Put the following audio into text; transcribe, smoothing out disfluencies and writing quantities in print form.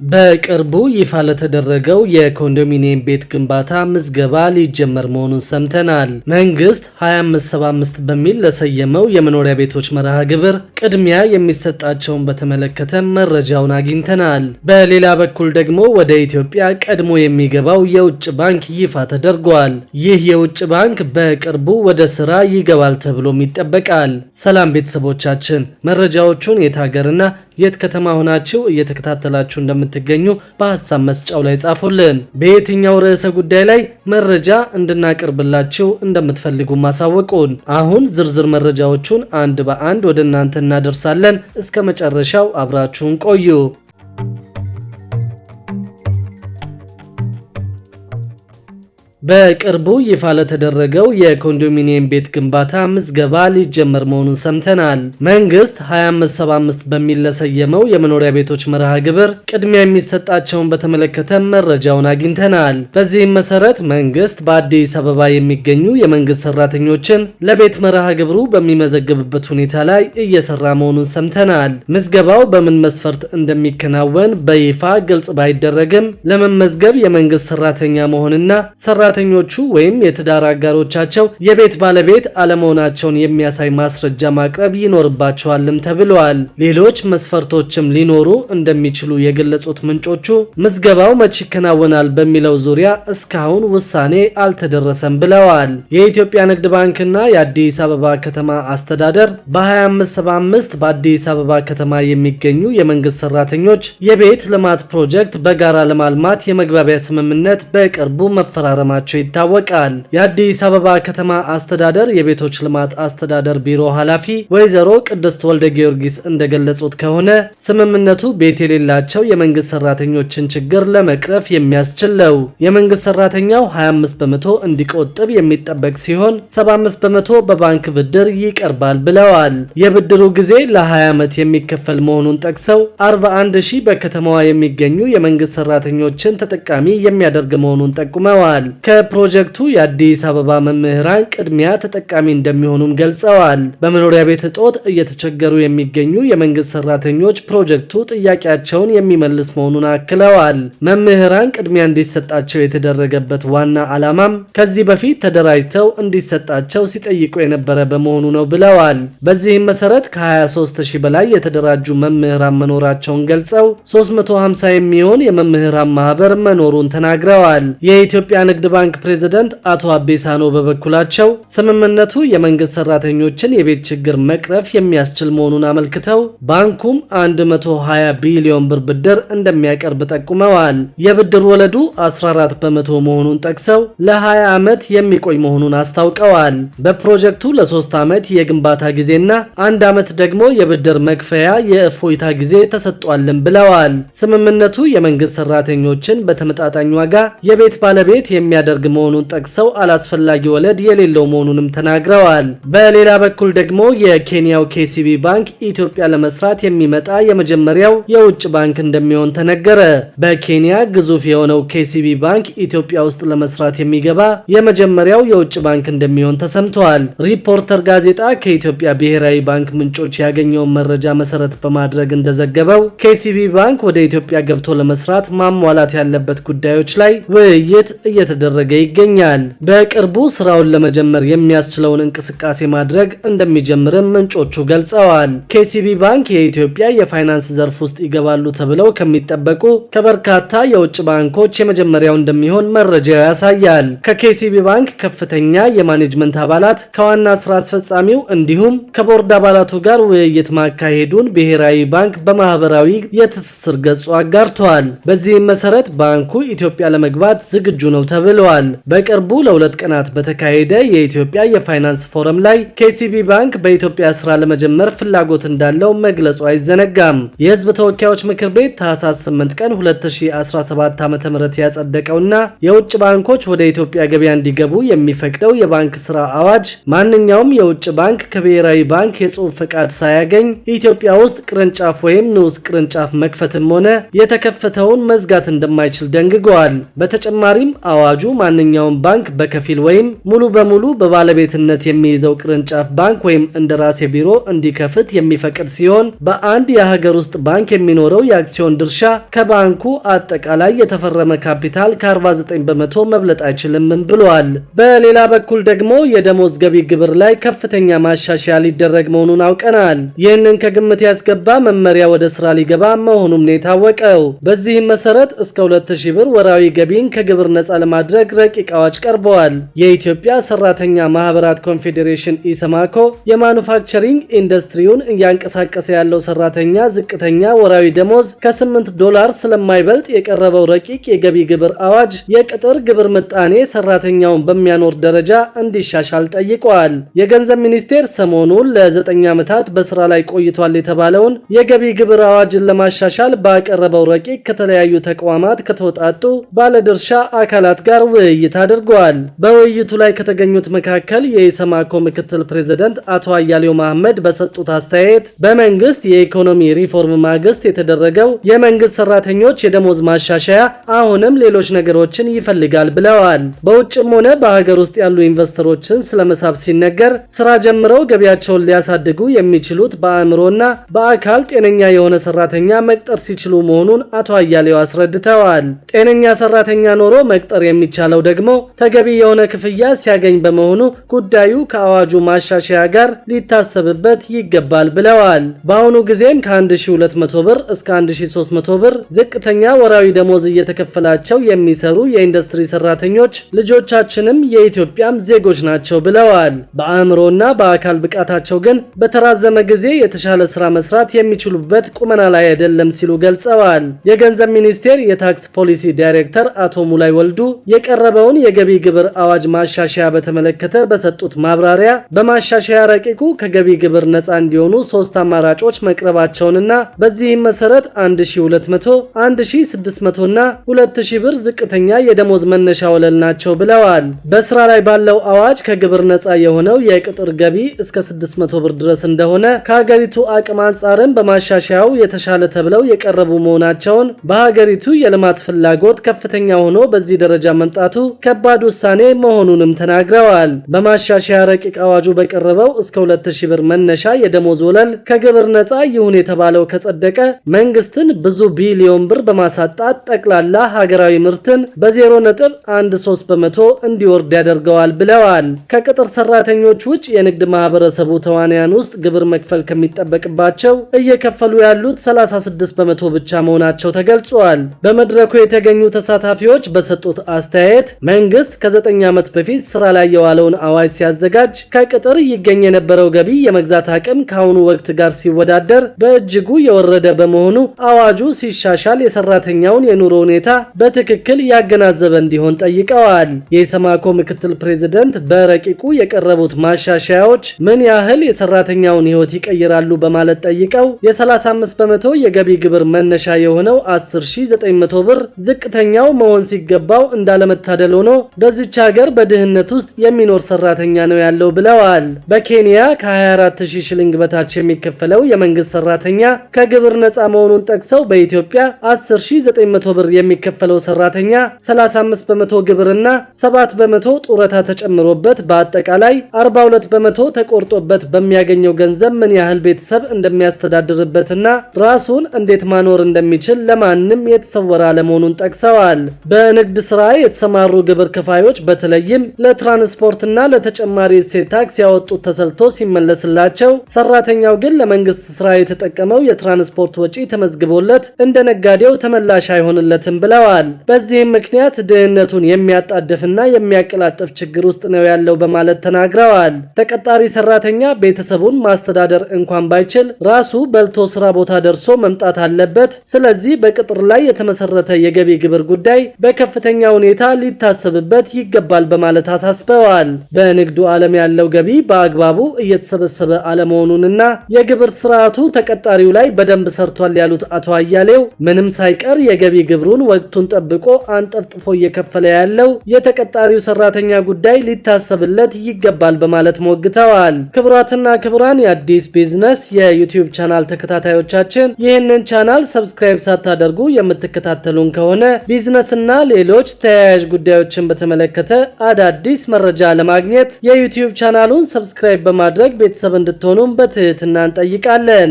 በቅርቡ ይፋ ለተደረገው የኮንዶሚኒየም ቤት ግንባታ ምዝገባ ሊጀመር መሆኑን ሰምተናል። መንግስት 2575 በሚል ለሰየመው የመኖሪያ ቤቶች መርሃ ግብር ቅድሚያ የሚሰጣቸውን በተመለከተ መረጃውን አግኝተናል። በሌላ በኩል ደግሞ ወደ ኢትዮጵያ ቀድሞ የሚገባው የውጭ ባንክ ይፋ ተደርጓል። ይህ የውጭ ባንክ በቅርቡ ወደ ስራ ይገባል ተብሎም ይጠበቃል። ሰላም ቤተሰቦቻችን፣ መረጃዎቹን የት ሀገርና የት ከተማ ሆናችሁ እየተከታተላችሁ እንደምትገኙ በሐሳብ መስጫው ላይ ጻፉልን። በየትኛው ርዕሰ ጉዳይ ላይ መረጃ እንድናቀርብላችሁ እንደምትፈልጉ ማሳወቁን። አሁን ዝርዝር መረጃዎቹን አንድ በአንድ ወደ እናንተ እናደርሳለን። እስከ መጨረሻው አብራችሁን ቆዩ። በቅርቡ ይፋ ለተደረገው የኮንዶሚኒየም ቤት ግንባታ ምዝገባ ሊጀመር መሆኑን ሰምተናል። መንግስት 2575 በሚል ለሰየመው የመኖሪያ ቤቶች መርሃ ግብር ቅድሚያ የሚሰጣቸውን በተመለከተ መረጃውን አግኝተናል። በዚህም መሰረት መንግስት በአዲስ አበባ የሚገኙ የመንግስት ሰራተኞችን ለቤት መርሃ ግብሩ በሚመዘግብበት ሁኔታ ላይ እየሰራ መሆኑን ሰምተናል። ምዝገባው በምን መስፈርት እንደሚከናወን በይፋ ግልጽ ባይደረግም ለመመዝገብ የመንግስት ሰራተኛ መሆንና ሰራተኞቹ ወይም የትዳር አጋሮቻቸው የቤት ባለቤት አለመሆናቸውን የሚያሳይ ማስረጃ ማቅረብ ይኖርባቸዋልም ተብለዋል። ሌሎች መስፈርቶችም ሊኖሩ እንደሚችሉ የገለጹት ምንጮቹ ምዝገባው መቼ ይከናወናል በሚለው ዙሪያ እስካሁን ውሳኔ አልተደረሰም ብለዋል። የኢትዮጵያ ንግድ ባንክና የአዲስ አበባ ከተማ አስተዳደር በ2575 በአዲስ አበባ ከተማ የሚገኙ የመንግስት ሰራተኞች የቤት ልማት ፕሮጀክት በጋራ ለማልማት የመግባቢያ ስምምነት በቅርቡ መፈራረማቸው ይታወቃል። የአዲስ አበባ ከተማ አስተዳደር የቤቶች ልማት አስተዳደር ቢሮ ኃላፊ ወይዘሮ ቅድስት ወልደ ጊዮርጊስ እንደገለጹት ከሆነ ስምምነቱ ቤት የሌላቸው የመንግስት ሰራተኞችን ችግር ለመቅረፍ የሚያስችል ነው። የመንግስት ሰራተኛው 25 በመቶ እንዲቆጥብ የሚጠበቅ ሲሆን 75 በመቶ በባንክ ብድር ይቀርባል ብለዋል። የብድሩ ጊዜ ለ20 ዓመት የሚከፈል መሆኑን ጠቅሰው 41 ሺህ በከተማዋ የሚገኙ የመንግስት ሰራተኞችን ተጠቃሚ የሚያደርግ መሆኑን ጠቁመዋል። ከፕሮጀክቱ የአዲስ አበባ መምህራን ቅድሚያ ተጠቃሚ እንደሚሆኑም ገልጸዋል። በመኖሪያ ቤት እጦት እየተቸገሩ የሚገኙ የመንግስት ሰራተኞች ፕሮጀክቱ ጥያቄያቸውን የሚመልስ መሆኑን አክለዋል። መምህራን ቅድሚያ እንዲሰጣቸው የተደረገበት ዋና ዓላማም ከዚህ በፊት ተደራጅተው እንዲሰጣቸው ሲጠይቁ የነበረ በመሆኑ ነው ብለዋል። በዚህም መሰረት ከ23 ሺህ በላይ የተደራጁ መምህራን መኖራቸውን ገልጸው 350 የሚሆን የመምህራን ማህበር መኖሩን ተናግረዋል። የኢትዮጵያ ንግድ ባንክ ፕሬዝዳንት አቶ አቤሳኖ በበኩላቸው ስምምነቱ የመንግስት ሰራተኞችን የቤት ችግር መቅረፍ የሚያስችል መሆኑን አመልክተው ባንኩም 120 ቢሊዮን ብር ብድር እንደሚያቀርብ ጠቁመዋል። የብድር ወለዱ 14 በመቶ መሆኑን ጠቅሰው ለ20 ዓመት የሚቆይ መሆኑን አስታውቀዋል። በፕሮጀክቱ ለ3 ዓመት የግንባታ ጊዜና 1 ዓመት ደግሞ የብድር መክፈያ የእፎይታ ጊዜ ተሰጥቷልም ብለዋል። ስምምነቱ የመንግስት ሰራተኞችን በተመጣጣኝ ዋጋ የቤት ባለቤት የሚያደርግ መሆኑን ጠቅሰው አላስፈላጊ ወለድ የሌለው መሆኑንም ተናግረዋል። በሌላ በኩል ደግሞ የኬንያው ኬሲቢ ባንክ ኢትዮጵያ ለመስራት የሚመጣ የመጀመሪያው የውጭ ባንክ እንደሚሆን ተነገረ። በኬንያ ግዙፍ የሆነው ኬሲቢ ባንክ ኢትዮጵያ ውስጥ ለመስራት የሚገባ የመጀመሪያው የውጭ ባንክ እንደሚሆን ተሰምቷል። ሪፖርተር ጋዜጣ ከኢትዮጵያ ብሔራዊ ባንክ ምንጮች ያገኘውን መረጃ መሰረት በማድረግ እንደዘገበው ኬሲቢ ባንክ ወደ ኢትዮጵያ ገብቶ ለመስራት ማሟላት ያለበት ጉዳዮች ላይ ውይይት እየተደረገ ይገኛል። በቅርቡ ስራውን ለመጀመር የሚያስችለውን እንቅስቃሴ ማድረግ እንደሚጀምርም ምንጮቹ ገልጸዋል። ኬሲቢ ባንክ የኢትዮጵያ የፋይናንስ ዘርፍ ውስጥ ይገባሉ ተብለው ከሚጠበቁ ከበርካታ የውጭ ባንኮች የመጀመሪያው እንደሚሆን መረጃው ያሳያል። ከኬሲቢ ባንክ ከፍተኛ የማኔጅመንት አባላት ከዋና ስራ አስፈጻሚው እንዲሁም ከቦርድ አባላቱ ጋር ውይይት ማካሄዱን ብሔራዊ ባንክ በማህበራዊ የትስስር ገጹ አጋርቷል። በዚህም መሰረት ባንኩ ኢትዮጵያ ለመግባት ዝግጁ ነው ተብሏል። በቅርቡ ለ2 ቀናት በተካሄደ የኢትዮጵያ የፋይናንስ ፎረም ላይ ኬሲቢ ባንክ በኢትዮጵያ ስራ ለመጀመር ፍላጎት እንዳለው መግለጹ አይዘነጋም። የህዝብ ተወካዮች ምክር ቤት ታህሳስ 8 ቀን 2017 ዓ.ም ያጸደቀውና የውጭ ባንኮች ወደ ኢትዮጵያ ገበያ እንዲገቡ የሚፈቅደው የባንክ ስራ አዋጅ ማንኛውም የውጭ ባንክ ከብሔራዊ ባንክ የጽሑፍ ፈቃድ ሳያገኝ ኢትዮጵያ ውስጥ ቅርንጫፍ ወይም ንዑስ ቅርንጫፍ መክፈትም ሆነ የተከፈተውን መዝጋት እንደማይችል ደንግጓል። በተጨማሪም አዋጁ ማንኛውም ባንክ በከፊል ወይም ሙሉ በሙሉ በባለቤትነት የሚይዘው ቅርንጫፍ ባንክ ወይም እንደራሴ ቢሮ እንዲከፍት የሚፈቅድ ሲሆን በአንድ የሀገር ውስጥ ባንክ የሚኖረው የአክሲዮን ድርሻ ከባንኩ አጠቃላይ የተፈረመ ካፒታል ከ49 በመቶ መብለጥ አይችልም ብሏል። በሌላ በኩል ደግሞ የደሞዝ ገቢ ግብር ላይ ከፍተኛ ማሻሻያ ሊደረግ መሆኑን አውቀናል። ይህንን ከግምት ያስገባ መመሪያ ወደ ስራ ሊገባ መሆኑም ነው የታወቀው። በዚህም መሰረት እስከ 2000 ብር ወራዊ ገቢን ከግብር ነፃ ለማድረግ ረቂቅ አዋጅ ቀርበዋል። የኢትዮጵያ ሰራተኛ ማህበራት ኮንፌዴሬሽን ኢሰማኮ የማኑፋክቸሪንግ ኢንዱስትሪውን እያንቀሳቀሰ ያለው ሰራተኛ ዝቅተኛ ወራዊ ደሞዝ $8 ስለማይበልጥ የቀረበው ረቂቅ የገቢ ግብር አዋጅ የቅጥር ግብር ምጣኔ ሰራተኛውን በሚያኖር ደረጃ እንዲሻሻል ጠይቋል። የገንዘብ ሚኒስቴር ሰሞኑን ለ9 ዓመታት በስራ ላይ ቆይቷል የተባለውን የገቢ ግብር አዋጅን ለማሻሻል ባቀረበው ረቂቅ ከተለያዩ ተቋማት ከተወጣጡ ባለድርሻ አካላት ጋር ውይይት አድርጓል። በውይይቱ ላይ ከተገኙት መካከል የኢሰማኮ ምክትል ፕሬዝዳንት አቶ አያሌው መሐመድ በሰጡት አስተያየት በመንግስት የኢኮኖሚ ሪፎርም ማግስት የተደረገው የመንግስት ሰራተኞች የደሞዝ ማሻሻያ አሁንም ሌሎች ነገሮችን ይፈልጋል ብለዋል። በውጭም ሆነ በሀገር ውስጥ ያሉ ኢንቨስተሮችን ስለመሳብ ሲነገር ስራ ጀምረው ገቢያቸውን ሊያሳድጉ የሚችሉት በአእምሮና በአካል ጤነኛ የሆነ ሰራተኛ መቅጠር ሲችሉ መሆኑን አቶ አያሌው አስረድተዋል። ጤነኛ ሰራተኛ ኖሮ መቅጠር የሚቻለው ደግሞ ተገቢ የሆነ ክፍያ ሲያገኝ በመሆኑ ጉዳዩ ከአዋጁ ማሻሻያ ጋር ሊታሰብበት ይገባል ብለዋል። በአሁኑ ጊዜም ከ1200 ብር እስከ 1300 ብር ዝቅተኛ ወራዊ ደሞዝ እየተከፈላቸው የሚሰሩ የኢንዱስትሪ ሰራተኞች ልጆቻችንም የኢትዮጵያም ዜጎች ናቸው ብለዋል። በአእምሮና በአካል ብቃታቸው ግን በተራዘመ ጊዜ የተሻለ ስራ መስራት የሚችሉበት ቁመና ላይ አይደለም ሲሉ ገልጸዋል። የገንዘብ ሚኒስቴር የታክስ ፖሊሲ ዳይሬክተር አቶ ሙላይ ወልዱ የቀረበውን የገቢ ግብር አዋጅ ማሻሻያ በተመለከተ በሰጡት ማብራሪያ በማሻሻያ ረቂቁ ከገቢ ግብር ነፃ እንዲሆኑ 3 አማራጮች መቅረባቸውንና በዚህም መሰረት 1200፣ 1600 እና 2000 ብር ዝቅተኛ የደሞዝ መነሻ ወለል ናቸው ብለዋል። በስራ ላይ ባለው አዋጅ ከግብር ነፃ የሆነው የቅጥር ገቢ እስከ 600 ብር ድረስ እንደሆነ ከሀገሪቱ አቅም አንጻርም በማሻሻያው የተሻለ ተብለው የቀረቡ መሆናቸውን በሀገሪቱ የልማት ፍላጎት ከፍተኛ ሆኖ በዚህ ደረጃ መምጣቱ ከባድ ውሳኔ መሆኑንም ተናግረዋል። በማሻሻያ ረቂቅ አዋጁ በቀረበው እስከ 2000 ብር መነሻ የደሞዝ ወለል ከግብር ነፃ ይሁን የተባለው ከጸደቀ መንግስትን ብዙ ቢሊዮን ብር በማሳጣት ጠቅላላ ሀገራዊ ምርትን በ0.13 በመቶ እንዲወርድ ያደርገዋል ብለዋል። ከቅጥር ሰራተኞች ውጭ የንግድ ማህበረሰቡ ተዋንያን ውስጥ ግብር መክፈል ከሚጠበቅባቸው እየከፈሉ ያሉት 36 በመቶ ብቻ መሆናቸው ተገልጿል። በመድረኩ የተገኙ ተሳታፊዎች በሰጡት አስተያየት መንግስት ከ9 ዓመት በፊት ስራ ላይ የዋለውን አዋጅ ሲያዘጋጅ ከቅጥር ይገኝ የነበረው ገቢ የመግዛት አቅም ከአሁኑ ወቅት ጋር ሲወዳደር በእጅጉ የወረደ በመሆኑ አዋጁ ሲሻሻል የሰራተኛውን የኑሮ ሁኔታ በትክክል ያገናዘበ እንዲሆን ጠይቀዋል። የኢሰማኮ ምክትል ፕሬዝዳንት በረቂቁ የቀረቡት ማሻሻያዎች ምን ያህል የሰራተኛውን ህይወት ይቀይራሉ በማለት ጠይቀው የ35 በመቶ የገቢ ግብር መነሻ የሆነው 10900 ብር ዝቅተኛው መሆን ሲገባው እንዳለመታደል ሆኖ በዚች ሀገር በድህነት ውስጥ የሚኖር ሰራተኛ ነው ያለው ብለዋል። በኬንያ ከ24000 ሽሊንግ በታች የሚከፈለው የመንግስት ሰራተኛ ከግብር ነፃ መሆኑን ጠቅሰው በኢትዮጵያ 10900 ብር የሚከፈለው ሰራተኛ 35 በመቶ ግብርና 7 በመቶ ጡረታ ተጨምሮበት በአጠቃላይ 42 በመቶ ተቆርጦበት በሚያገኘው ገንዘብ ምን ያህል ቤተሰብ እንደሚያስተዳድርበትና ራሱን እንዴት ማኖር እንደሚችል ለማንም የተሰወረ አለመሆኑን ጠቅሰዋል። በንግድ ስራ የተሰማሩ ግብር ከፋዮች በተለይም ለትራንስፖርትና ለተጨማሪ እሴት ታክስ ያወጡት ተሰልቶ ሲመለስላቸው፣ ሰራተኛው ግን ለመንግስት ስራ የተጠቀመው የትራንስፖርት ወጪ ተመዝግቦለት እንደ ነጋዴው ተመላሽ አይሆንለትም ብለዋል። በዚህም ምክንያት ድህነቱን የሚያጣድፍና የሚያቀላጥፍ ችግር ውስጥ ነው ያለው በማለት ተናግረዋል። ተቀጣሪ ሰራተኛ ቤተሰቡን ማስተዳደር እንኳን ባይችል ራሱ በልቶ ስራ ቦታ ደርሶ መምጣት አለበት። ስለዚህ በቅጥር ላይ የተመሰረተ የገቢ ግብር ጉዳይ በከፍተኛ ሁኔታ ሊታሰብበት ይገባል በማለት አሳስበዋል። በንግዱ ዓለም ያለው ገቢ በአግባቡ እየተሰበሰበ አለመሆኑንና የግብር ስርዓቱ ተቀጣሪው ላይ በደንብ ሰርቷል ያሉት አቶ አያሌው ምንም ሳይቀር የገቢ ግብሩን ወቅቱን ጠብቆ አንጠፍጥፎ እየከፈለ ያለው የተቀጣሪው ሰራተኛ ጉዳይ ሊታሰብለት ይገባል በማለት ሞግተዋል። ክቡራትና ክቡራን የአዲስ ቢዝነስ የዩቲዩብ ቻናል ተከታታዮቻችን ይህንን ቻናል ሰብስክራይብ ሳታደርጉ የምትከታተሉን ከሆነ ቢዝነስና ሌሎች ተያያዥ ተያያዥ ጉዳዮችን በተመለከተ አዳዲስ መረጃ ለማግኘት የዩቲዩብ ቻናሉን ሰብስክራይብ በማድረግ ቤተሰብ እንድትሆኑም በትህትና እንጠይቃለን።